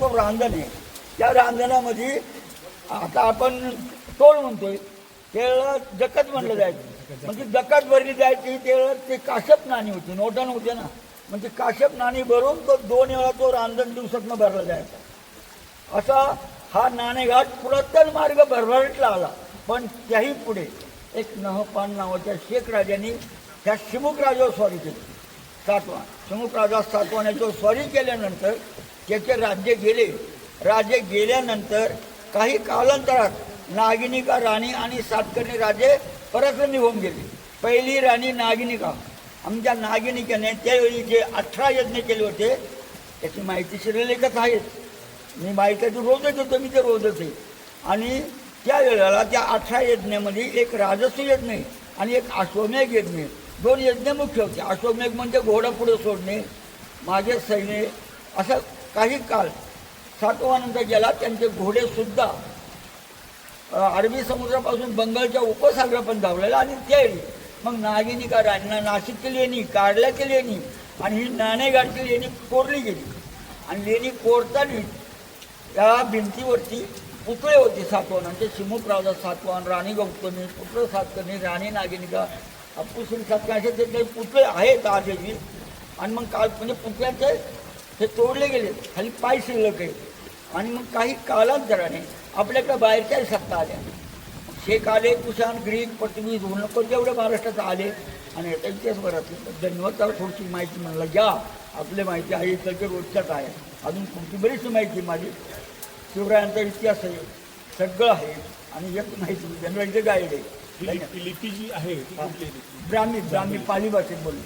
जो रांजण आहे त्या रांजणामध्ये आता आपण टोळ म्हणतोय, त्यावेळेला जकात म्हणलं जायचं. म्हणजे जकात भरली जायची त्यावेळेला ते काश्यप नाणी होती, नोटा नव्हते ना, म्हणजे काश्यप नाणी भरून तो 2 वेळा तो रांजण दिवसातनं भरला जायचा. असा हा नाणेघाट पुरातन मार्ग भरभराटला आला. पण त्याही पुढे एक नहपान नावाच्या शेख राजांनी त्या शिमुक राजावर स्वारी केली. सातवा शिमुक राजा सातवाण्याच्यावर स्वारी केल्यानंतर त्याचे राज्य गेले. राज्य गेल्यानंतर काही कालांतरात नागिनिका राणी आणि सातकर्णी राजे परत निघून गेले. पहिली राणी नागिनिका, आमच्या नागिनिकेने त्यावेळी जे 18 यज्ञ केले होते त्याची माहिती शिरलेखच आहेच. मी माहिती रोजच होतो, मी ते रोजच आहे. आणि त्यावेळेला त्या 18 यज्ञामध्ये एक राजस्व यज्ञ आणि एक अश्वमेघ यज्ञ, 2 यज्ञ मुख्य होते. अश्वमेघ म्हणजे घोडा पुढे सोडणे, माझे सैन्य. असं काही काळ सातवानंतर गेला. त्यांचे घोडेसुद्धा अरबी समुद्रापासून बंगालच्या उपसागरापर्यंत धावलेला. आणि त्यावेळी मग नागिनिका राणीला नाशिकची लेणी, कारल्याची लेणी आणि ही नाणेघाटची लेणी कोरली गेली. आणि लेणी कोरताना त्या भिंतीवरती पुतळे होते सातवानांचे. शिमुक राजा सातवान, राणी गौतमी, पुत्र सातकर्णी, राणी नागिनिका, अप्पूश्री सातकर्णी, असे ते काही पुतळे आहेत आजही. आणि मग काल म्हणजे पुतळ्याचे हे तोडले गेले, खाली पाय शिल्लक आहे. आणि मग काही कालांतराने आपल्याकडे बाहेरच्याही सत्ता आल्या. शेख आले, कुशाण, ग्रीक, पोर्तुगीज, होणकर जेवढे महाराष्ट्रात आले. आणि याचा इतिहास बराच धन्यवाद. त्याला थोडीशी माहिती म्हणलं घ्या, आपली माहिती आहे इकडचे रोजच्याच आहे. अजून पुढची बरीचशी माहिती माझी शिवरायांचा इतिहास आहे, सगळं आहे. आणि एक माहिती जनरलचे गाईड आहे. लिपी जी आहे ब्राह्मी पाली भाषेत बोलली.